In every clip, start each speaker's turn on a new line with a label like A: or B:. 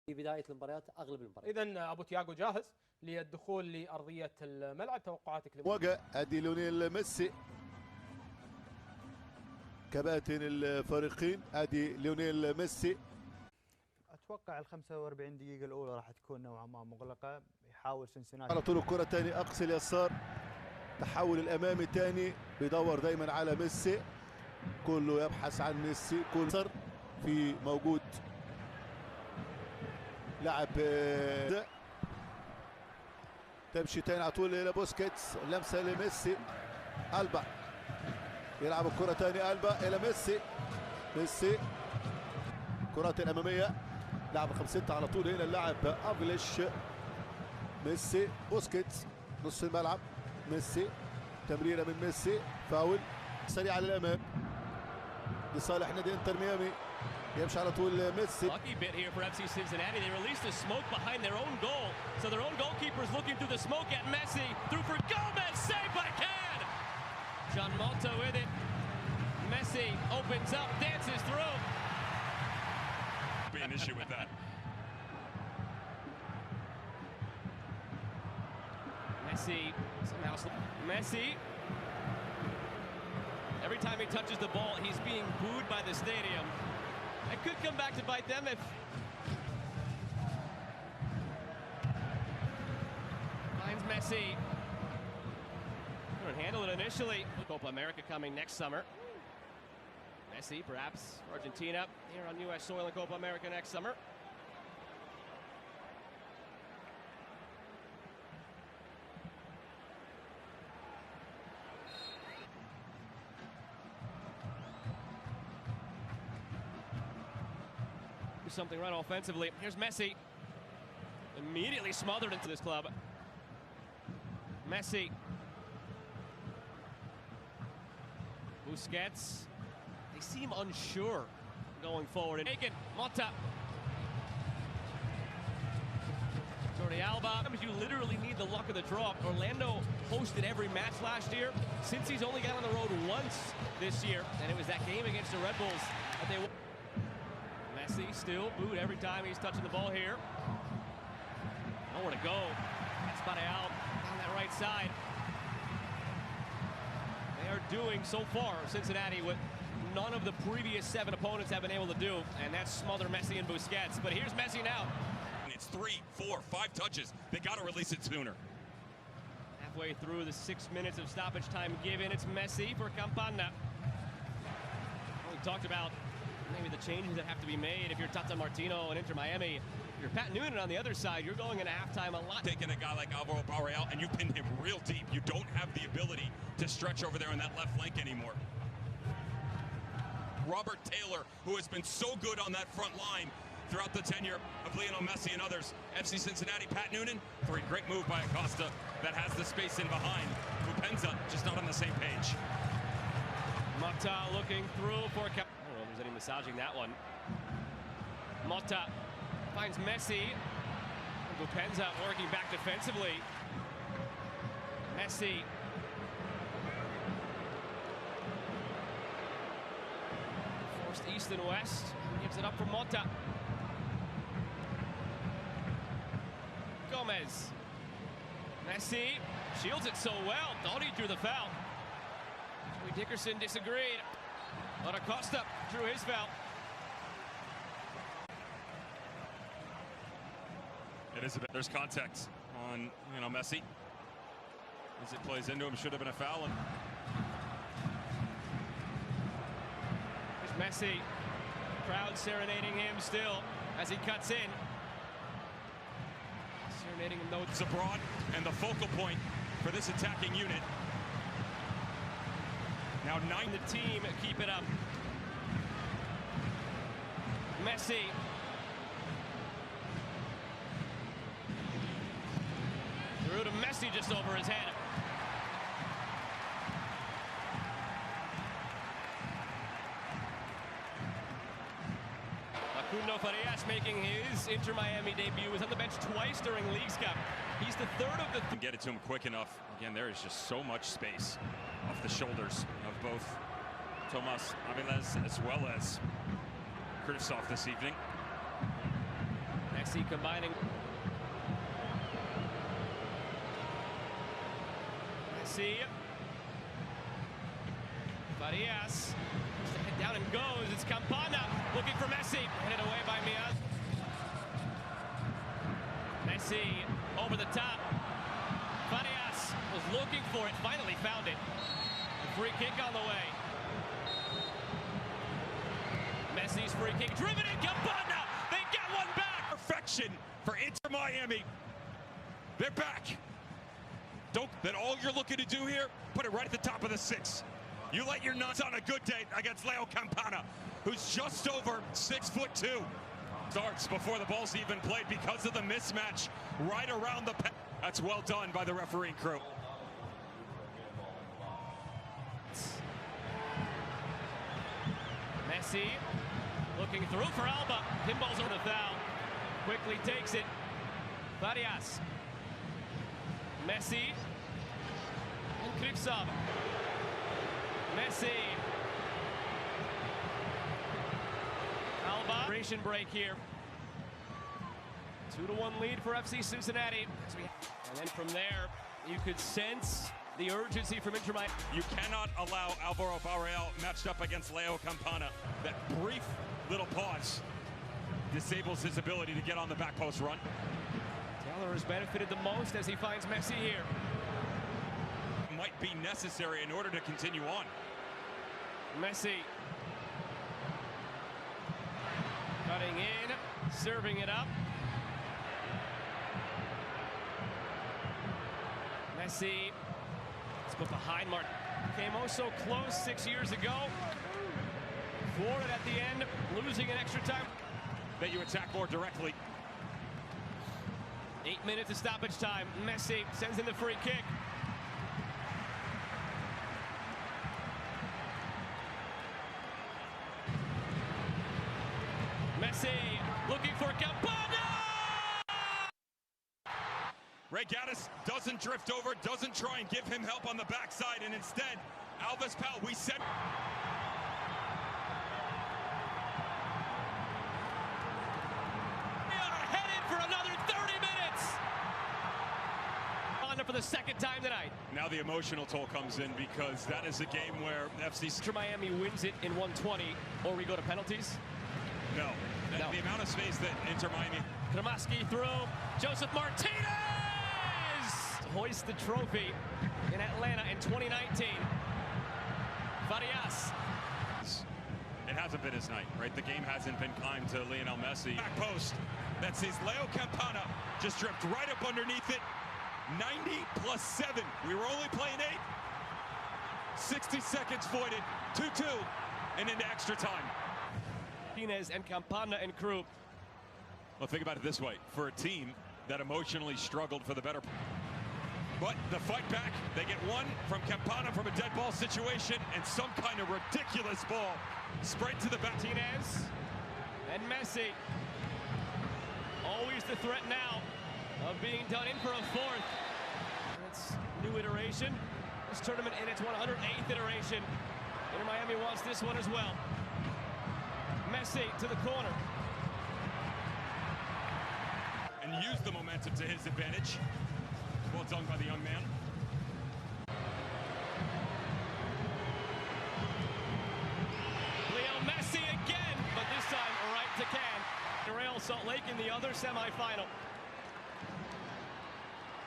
A: في بداية المباريات أغلب المباريات.
B: إذا أبو تياغو جاهز للدخول لأرضية الملعب، توقعاتك
C: وجه أدي ليونيل ميسي كباتن الفريقين. أدي ليونيل ميسي.
D: اتوقع ال 45 دقيقة الأولى راح تكون نوعا ما مغلقة، يحاول سنسناتي
C: على طول الكرة تاني أقصى اليسار، تحول الأمامي تاني، بيدور دايما على ميسي، كله يبحث عن ميسي، كل صر في موجود لاعب تمشي تاني على طول إلى بوسكيتس، لمسة لميسي، ألبا يلعب الكرة تاني، ألبا إلى ميسي، ميسي كرات الأمامية، لاعب 5-6 على طول هنا اللاعب أفليش، ميسي بوسكيتس نص الملعب، ميسي تمريرة من ميسي، فاول سريعة للأمام لصالح نادي انتر ميامي، يمشي على طول ميسي.
E: Lucky bit here for FC Cincinnati. They released the smoke behind their own goal, so their own goalkeeper is looking through the smoke at Messi, through for Gomez, saved by Can. John Malta with it. Messi opens up, dances through.
F: Be an issue with that.
E: Messi somehow. Messi. Every time he touches the ball, he's being booed by the stadium. It could come back to bite them if. Finds Messi. Couldn't handle it initially. Copa America coming next summer. Messi, perhaps Argentina, here on U.S. soil in Copa America next summer. Do something right offensively. Here's Messi. Immediately smothered into this club. Messi. Busquets. They seem unsure going forward. Taken, Mota. Jordi Alba. You literally need the luck of the draw. Orlando hosted every match last year. Since he's only got on the road once this year, and it was that game against the Red Bulls that they won. Messi still booed every time he's touching the ball here. Nowhere to go. That's Barreal on that right side. They are doing so far, Cincinnati, what none of the previous 7 opponents have been able to do, and that's smother Messi and Busquets. But here's Messi now.
F: It's 3, 4, 5 touches. They got to release it sooner.
E: Halfway through the 6 minutes of stoppage time given, it's Messi for Campana. We talked about maybe the changes that have to be made if you're Tata Martino and Inter Miami. If you're Pat Noonan on the other side, you're going into halftime a lot.
F: Taking a guy like Alvaro Barreal and you pin him real deep. You don't have the ability to stretch over there on that left flank anymore. Robert Taylor, who has been so good on that front line throughout the tenure of Lionel Messi and others. FC Cincinnati, Pat Noonan, great move by Acosta that has the space in behind. Bupenza just not on the same page.
E: Mota looking through for. I don't know if there's any massaging that one. Mota finds Messi. Bupenza working back defensively. Messi. Forced east and west. Gives it up for Mota. Gomez. Messi shields it so well. Thought he drew the foul. Joey Dickerson disagreed. But Acosta drew his foul.
F: It is a bit. There's contact on Messi as it plays into him. Should have been a foul. And
E: here's Messi. Crowd serenading him still as he cuts in. Serenading him though.
F: It's abroad and the focal point for this attacking unit. Now 9.
E: The team keep it up. Messi. Through to Messi just over his head. Facundo Farias making his Inter Miami debut. Was on the bench twice during Leagues Cup. He's the third of the.
F: Get it to him quick enough. Again, there is just so much space off the shoulders of both Tomas Aviles as well as Krivtsov this evening.
E: Messi combining. Messi. Farias. Head down and goes. It's Campana looking for Messi. Headed away by Miaz. Messi over the top. Farias was looking for it. Finally found it. A free kick on the way. Messi's free kick driven in. Campana. They get one back.
F: Perfection for Inter Miami. They're back. Then all you're looking to do here, put it right at the top of the 6. You let your nuts on a good day against Leo Campana, who's just over 6'2". Starts before the ball's even played because of the mismatch right around the pen. That's well done by the refereeing crew.
E: Messi looking through for Alba. Pinballs on the foul. Quickly takes it. Farias. Messi. And Kripsov. Messi. Alba. Duration break here. 2-1 lead for FC Cincinnati. And then from there, you could sense the urgency from Inter Miami.
F: You cannot allow Alvaro Varela matched up against Leo Campana. That brief little pause disables his ability to get on the back post run.
E: Taylor has benefited the most as he finds Messi here.
F: Might be necessary in order to continue on.
E: Messi cutting in, serving it up. Messi is put behind Martin. Came oh so close 6 years ago. Thwarted at the end, losing in extra time.
F: That you attack more directly.
E: 8 minutes of stoppage time. Messi sends in the free kick. Messi looking for Campana!
F: Ray Gaddis doesn't drift over, doesn't try and give him help on the backside, and instead, Alves Pal, we said.
E: We are headed for another 30 minutes! On for the second time tonight.
F: Now the emotional toll comes in because that is a game where FC
E: Inter Miami wins it in 120, or we go to penalties?
F: No. The amount of space that Inter Miami.
E: Kramaski through. Joseph Martinez! Hoist the trophy in Atlanta in 2019. Farias.
F: It hasn't been his night, right? The game hasn't been kind to Lionel Messi. Back post that sees Leo Campana just dripped right up underneath it. 90+7. We were only playing 8. 60 seconds voided. 2-2 and into extra time.
E: Martinez and Campana and crew.
F: Well, think about it this way. For a team that emotionally struggled for the better. But the fight back, they get one from Campana from a dead ball situation and some kind of ridiculous ball spread to the back.
E: Martinez and Messi. Always the threat now of being done in for a fourth. It's new iteration. This tournament in its 108th iteration. Inter Miami wants this one as well. Messi to the corner.
F: And use the momentum to his advantage. Well done by the young man.
E: Lionel Messi again, but this time right to can. Real Salt Lake in the other semifinal.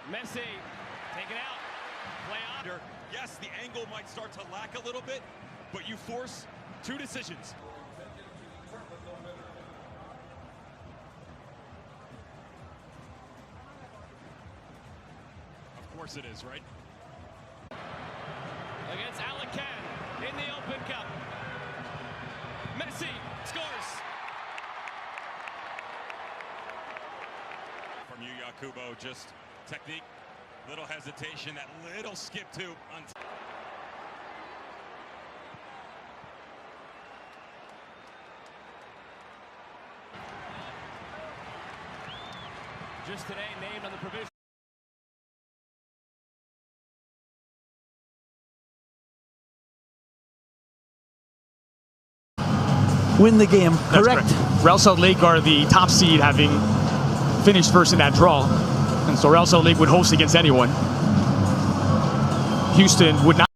E: Messi taken out. Play on.
F: Yes, the angle might start to lack a little bit, but you force two decisions. Of course it is, right?
E: Against Alacan in the Open Cup. Messi scores.
F: From you, Yakubo, just technique, little hesitation, that little skip too.
E: Just today named on the provision.
G: Win the game, correct?
H: Real Salt Lake are the top seed, having
G: finished first in that draw. And so or else the league would host against anyone. Houston would not.